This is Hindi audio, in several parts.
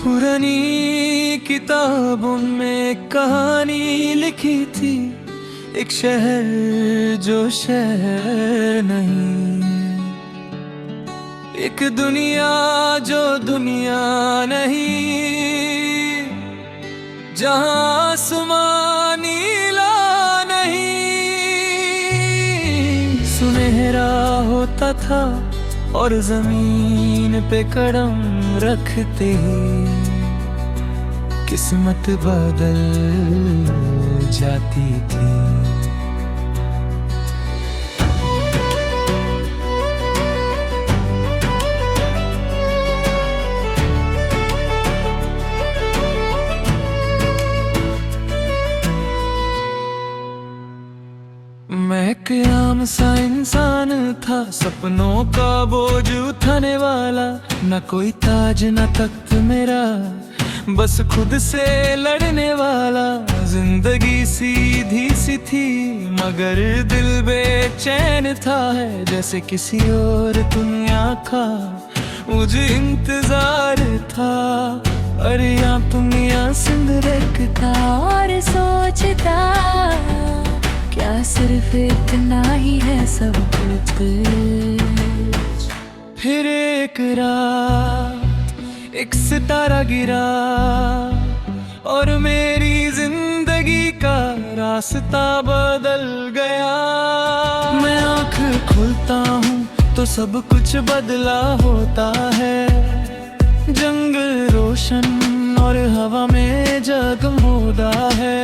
पुरानी किताबों में कहानी लिखी थी, एक शहर जो शहर नहीं, एक दुनिया जो दुनिया नहीं, जहां आसमां नीला नहीं। सुनहरा होता था और जमीन पे कदम रखते किस्मत बदल जाती थी। मैं एक आम सा इंसान था, सपनों का बोझ उठाने वाला, न कोई ताज न तख्त मेरा, बस खुद से लड़ने वाला। जिंदगी सीधी सी थी मगर दिल बेचैन था, है जैसे किसी और दुनिया का मुझे इंतजार था। अरे यहाँ तुम यहाँ सिंध देखता और सोचता क्या सिर्फ इतना ही है सब कुछ। फिर एक रात एक सितारा गिरा और मेरी जिंदगी का रास्ता बदल गया। मैं आँख खोलता हूँ तो सब कुछ बदला होता है, जंगल रोशन और हवा में जगमगाता है।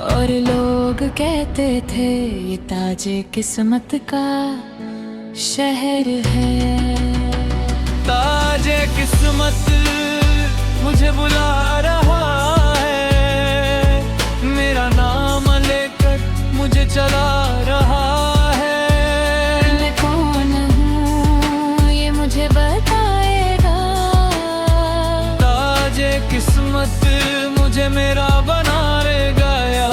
और लोग कहते थे ये ताजे किस्मत का शहर है। ताजे किस्मत मुझे बुला रहा है, मेरा नाम लेकर मुझे चला रहा है। मैं कौन हूँ ये मुझे बताएगा, ताजे किस्मत मुझे मेरा बना गया।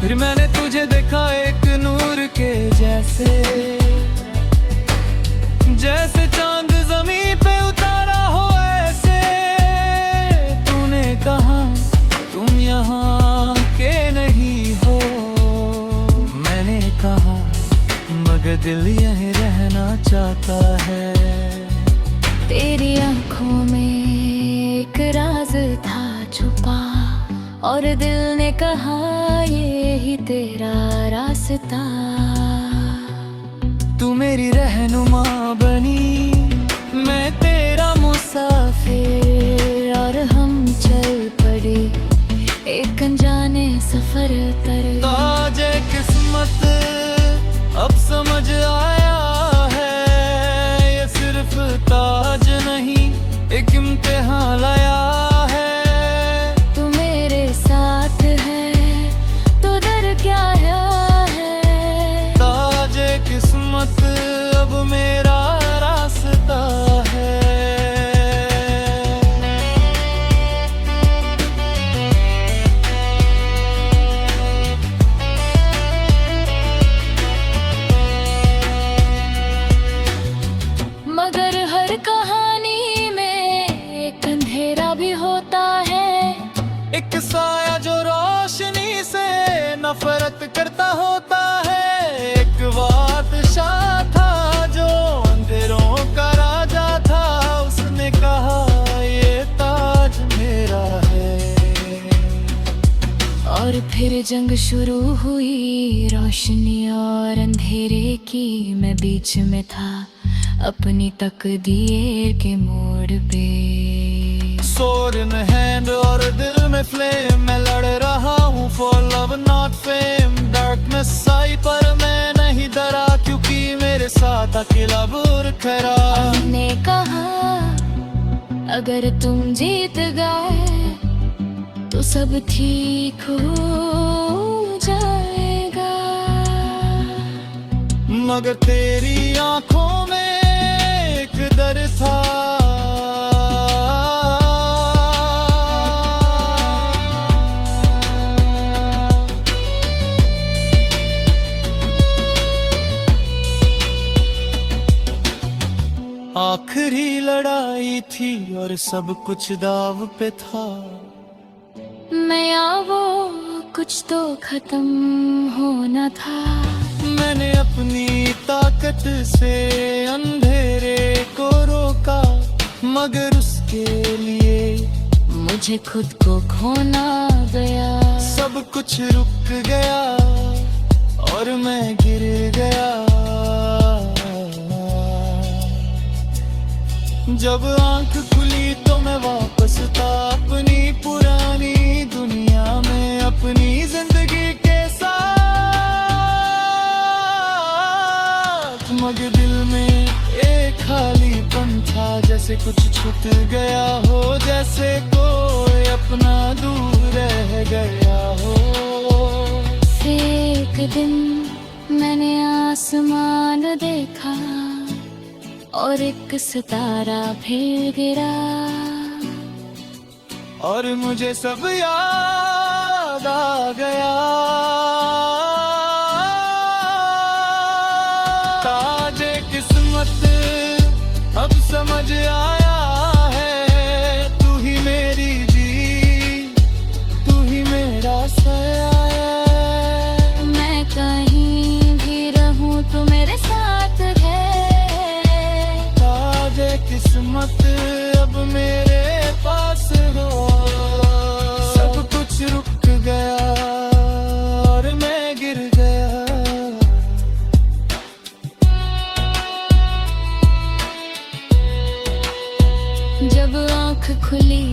फिर मैंने तुझे देखा एक नूर के जैसे, जैसे चांद ज़मीन पे उतारा हो ऐसे। तूने कहा तुम यहाँ के नहीं हो, मैंने कहा मगर दिल यहीं रहना चाहता है। तेरी आंखों में एक राज था छुपा और दिल ने कहा ये ही तेरा रास्ता। तू मेरी रहनुमा बनी, मैं तेरा मुसाफिर, और हम चल पड़े एक अनजाने सफर पर। ताजे किस्मत अब समझ आया है, ये सिर्फ ताज नहीं एक इम्तिहान लाया है। तू मेरे साथ है तो डर क्या है, ताजे किस्मत अब मेरा रास्ता है। मगर हर कहानी में एक अंधेरा भी होता है, एक साया जो रोशनी से नफरत करता होता है। एक बादशाह था जो अंधेरों का राजा था, उसने कहा ये ताज मेरा है। और फिर जंग शुरू हुई रोशनी और अंधेरे की। मैं बीच में था अपनी तकदीर के मोड़ पे। Sword in hand और दिल में flame, मैं लड़ रहा हूँ for love not fame। Darkness आई पर मैं नहीं डरा, क्योंकि मेरे साथ अकेला बुर खरा। ने कहा अगर तुम जीत गए तो सब ठीक हो जाएगा। मगर तेरी आंखों में एक डर था, लगी थी और सब कुछ दाव पे था। नया वो कुछ तो खत्म होना था। मैंने अपनी ताकत से अंधेरे को रोका, मगर उसके लिए मुझे खुद को खोना गया। सब कुछ रुक गया और मैं गिर गया। जब आंख खुली तो मैं वापस था अपनी पुरानी दुनिया में, अपनी जिंदगी के साथ। मगर दिल में एक खालीपन था, जैसे कुछ छूट गया हो, जैसे कोई अपना दूर रह गया हो। एक दिन मैंने आसमान देखा और एक सितारा फिर गिरा, और मुझे सब याद आ गया। ताजे किस्मत अब समझ आया है, तू ही मेरी जी, तू ही मेरा साया है। मैं कहीं भी रहूं तो मेरे साथ है। ताजे किस्मत अब मेरे पास हो। सब कुछ रुक गया और मैं गिर गया। जब आँख खुली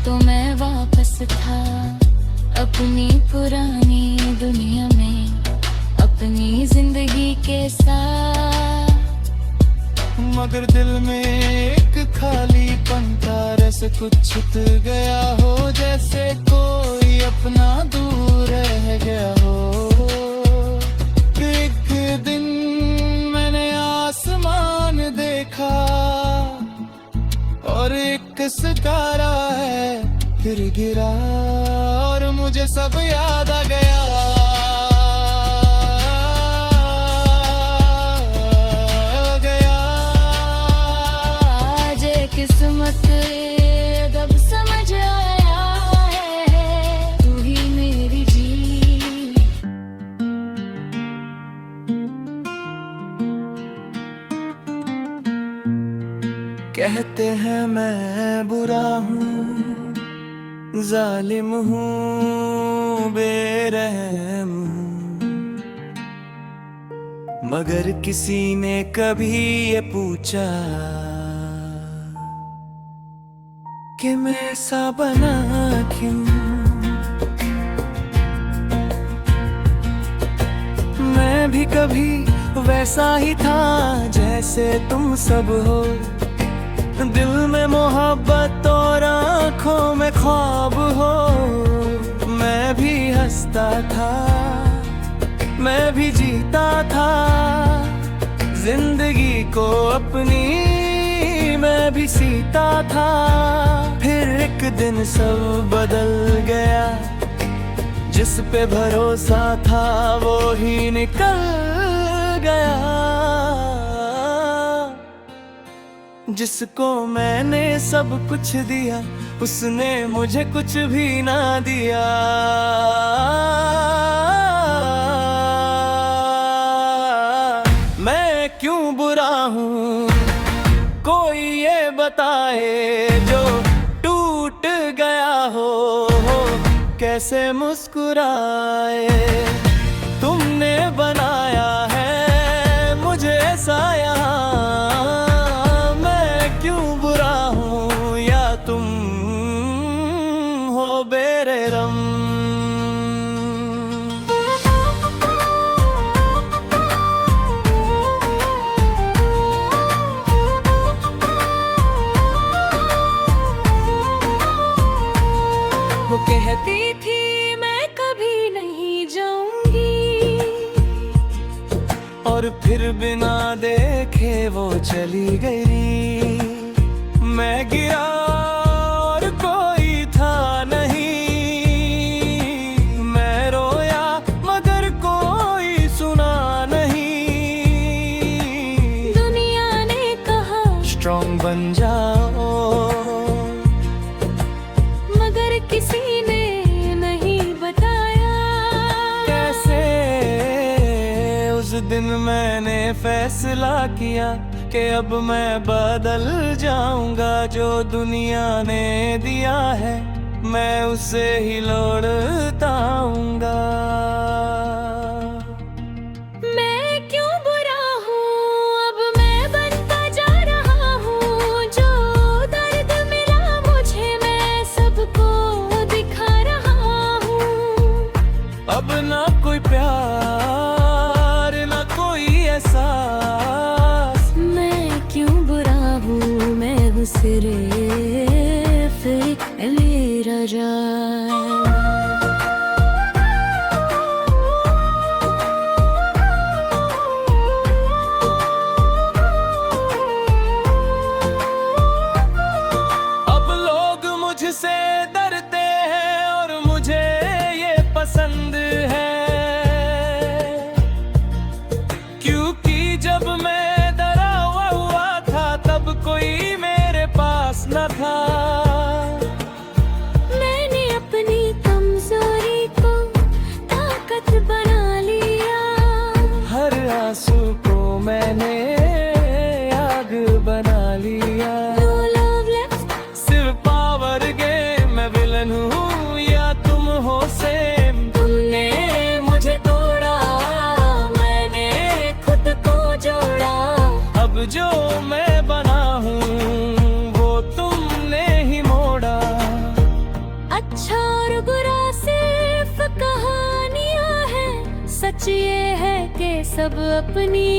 तो मैं वापस था अपनी पुरानी दुनिया में, अपनी जिंदगी के साथ। मगर दिल में एक खालीपन था, जैसे कुछ छूट गया हो, जैसे कोई अपना दूर रह गया हो। एक दिन मैंने आसमान देखा और एक सितारा है फिर गिरा, और मुझे सब याद आ गया। किस्मत अब समझ आया है, तू ही मेरी जी। कहते हैं मैं बुरा हूँ, जालिम हूँ, बेरहम हूँ, मगर किसी ने कभी ये पूछा कि मैं ऐसा बना क्यों। मैं भी कभी वैसा ही था जैसे तुम सब हो, दिल में मोहब्बत और आँखों में ख्वाब हो। मैं भी हंसता था, मैं भी जीता था जिंदगी को अपनी, मैं भी सीता था। फिर एक दिन सब बदल गया, जिस पे भरोसा था वो ही निकल गया। जिसको मैंने सब कुछ दिया, उसने मुझे कुछ भी ना दिया। मैं क्यों बुरा हूँ, कोई ये बताए, जो टूट गया हो कैसे मुस्कुराए। तुमने बनाया है मुझे ऐसा यहाँ, मैं क्यों बुरा हूँ या तुम हो बेरहम। वो कहती थी मैं कभी नहीं जाऊंगी, और फिर बिना देखे वो चली गई। मैं गिरा और कोई था नहीं, मैं रोया मगर कोई सुना नहीं। दुनिया ने कहा स्ट्रॉन्ग बन जाओ, दिन मैंने फैसला किया कि अब मैं बदल जाऊंगा। जो दुनिया ने दिया है मैं उसे ही लौटता आऊंगा। मैं क्यों बुरा हूँ, अब मैं बनता जा रहा हूँ। जो दर्द मिला मुझे मैं सबको दिखा रहा हूँ। अब ना कोई प्यार ना कोई एहसास। मैं क्यों बुरा हूँ, मैं हूँ सिर्फ एक मेरा जान। अब लोग मुझसे डरते हैं और मुझे ये पसंद है, क्योंकि जब मैं डरा हुआ था तब कोई मेरे पास न था। मैंने अपनी कमजोरी को ताकत बना लिया। हर आंसू को मैंने आग बना लिया। No love left, सिर्फ पावर गेम, मैं विलन हूँ या तुम हो सेम। तुमने मुझे तोड़ा, मैंने खुद को जोड़ा। अब जो मैं बना हूँ वो तुमने ही मोड़ा। अच्छा और बुरा सिर्फ कहानियाँ हैं, सच ये है कि सब अपनी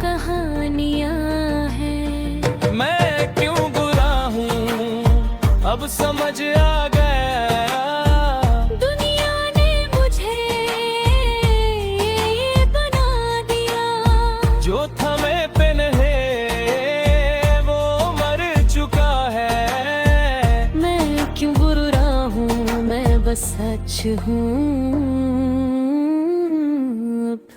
कहानियाँ हैं। मैं क्यों बुरा हूँ अब समझ आ गया। दुनिया ने मुझे ये बना दिया। जो थमे पे नहीं वो मर चुका है। मैं क्यों बुरा हूँ, मैं बस सच हूँ अब।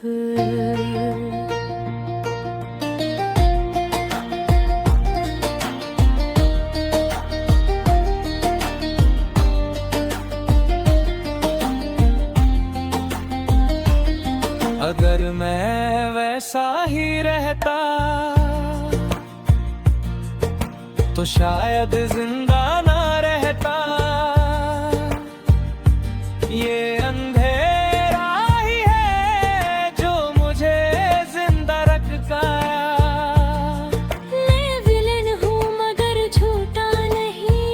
अगर मैं वैसा ही रहता तो शायद जिंदा ना रहता। ये अंधेरा ही है जो मुझे जिंदा रख गया। मैं विलन हूँ मगर झूठा नहीं।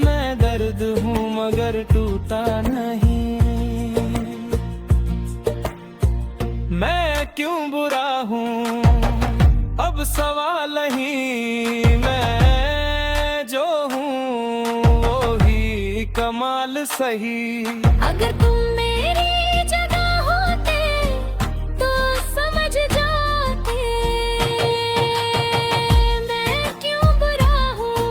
मैं दर्द हूँ मगर टूटा नहीं। मैं क्यों बुरा हूँ अब सवाल नहीं। मैं जो हूँ वो ही कमाल सही। अगर तुम मेरी जगह होते तो समझ जाते। मैं क्यों बुरा हूँ,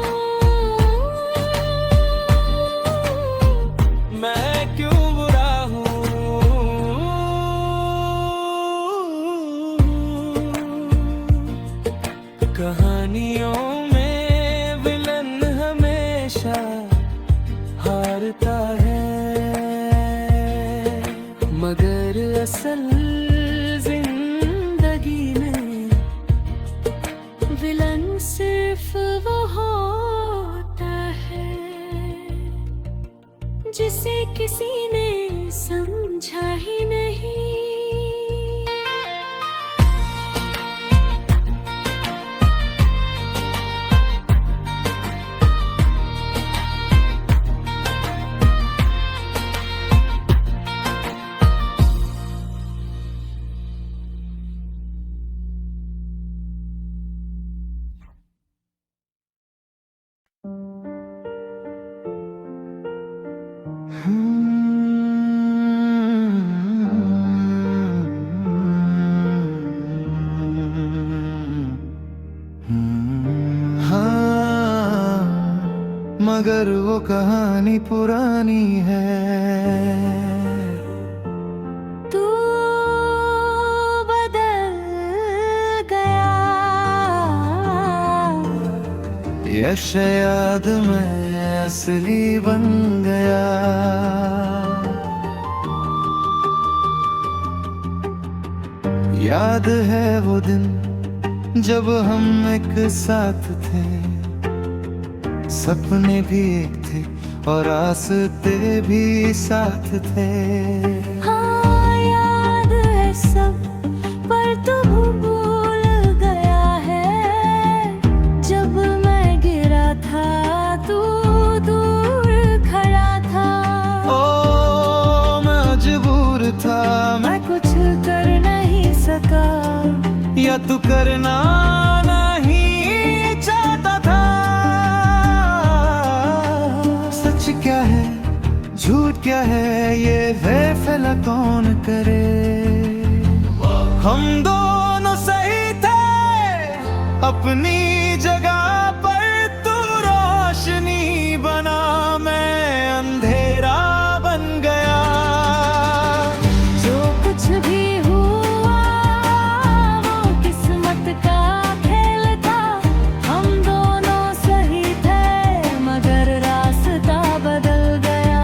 मैं क्यों बुरा हूँ। कहानियों में विलन हमेशा हारता है, मगर असल जिंदगी में विलन सिर्फ वो होता है जिसे किसी ने समझा ही नहीं। हाँ, मगर वो कहानी पुरानी है। तू बदल गया, ये शायद मैं असली बन गया। याद है वो दिन जब हम एक साथ थे, सपने भी एक थे और रास्ते भी साथ थे। हाँ याद है सब, पर तू भूल गया है। जब मैं गिरा था तू दूर खड़ा था। ओ मजबूर था मैं कुछ कर नहीं सका, या तू करना नहीं चाहता था। सच क्या है झूठ क्या है ये फैसला कौन करे। हम दोनों सही थे अपनी जगह पर, तू रोशनी बना मैं अंधेरा बन गया। जो कुछ भी हुआ वो किस्मत का खेल था। हम दोनों सही थे मगर रास्ता बदल गया।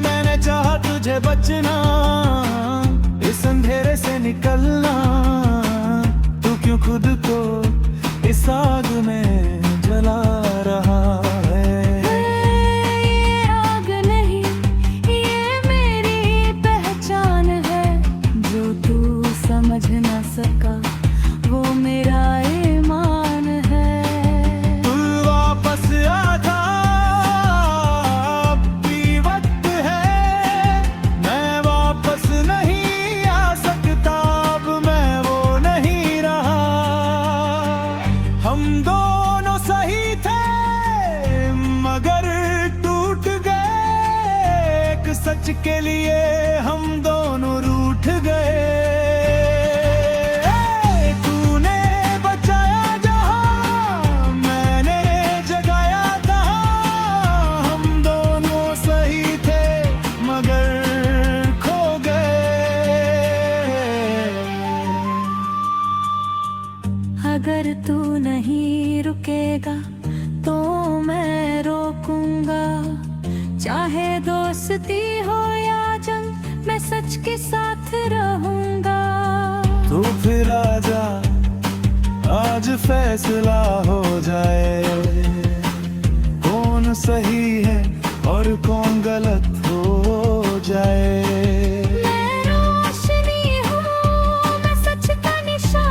मैंने चाहा तुझे बचना, इस अंधेरे से निकलना। तू क्यों खुद को इस आग में जला रहा है। ये आग नहीं, ये मेरी पहचान है। जो तू समझ न सका वो मेरा ईमान है। तू वापस आ जा, अब भी वक्त है। मैं वापस नहीं आ सकता, अब मैं वो नहीं रहा। हम दोनों सही थे मगर टूट गए। एक सच के लिए हम दोनों रूठ गए। तूने बचाया जहां, मैंने जगाया तहां। हम दोनों सही थे मगर खो गए। अगर तू नहीं रुकेगा तो मैं रोकूंगा। चाहे दोस्ती हो या जंग, मैं सच के साथ रहूंगा। तू फिर आजा, आज फैसला हो जाए। कौन सही है और कौन गलत हो जाए। मैं रोशनी हूँ, मैं सच का निशान।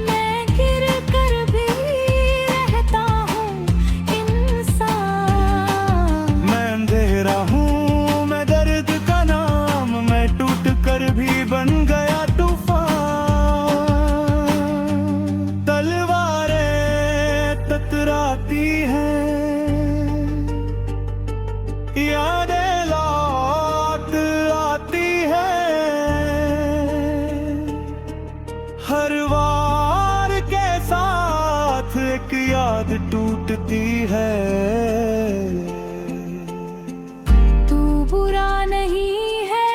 मैं गिर कर भी रहता हूँ इंसान। मैं अंधेरा हूँ, मैं दर्द का नाम। मैं टूट कर भी बन गया तूफान। तलवारें टकराती हैं, यादें लौट आती हैं। हर वार के साथ एक याद टूटती है। तू बुरा नहीं है,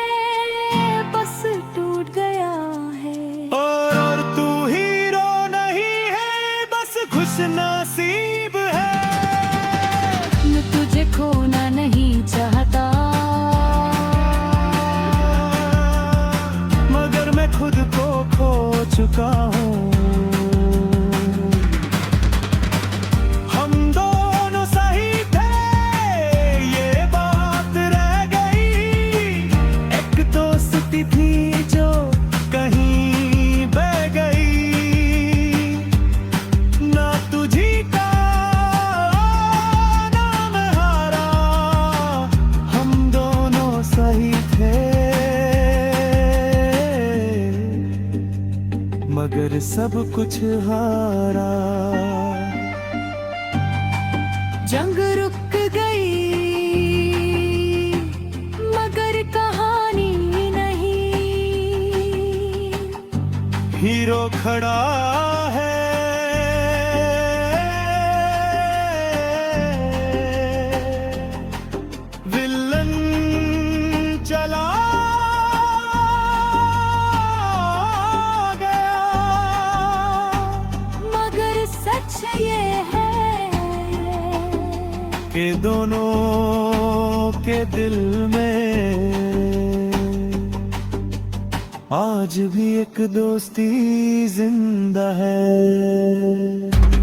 बस टूट गया है। और तू हीरो नहीं है, बस खुश नसीब है। मैं तुझे खोना नहीं चाहता, मगर मैं खुद को खो चुका हूँ। हम दोनों सही थे ये बात रह गई। एक दोस्ती थी जो कहीं बह गई। ना तुझी का ना मैं हारा, हम दोनों सही थे मगर सब कुछ हारा। जंग रुक गई मगर कहानी नहीं। हीरो खड़ा है, विलन चला गया। के दोनों के दिल में आज भी एक दोस्ती जिंदा है।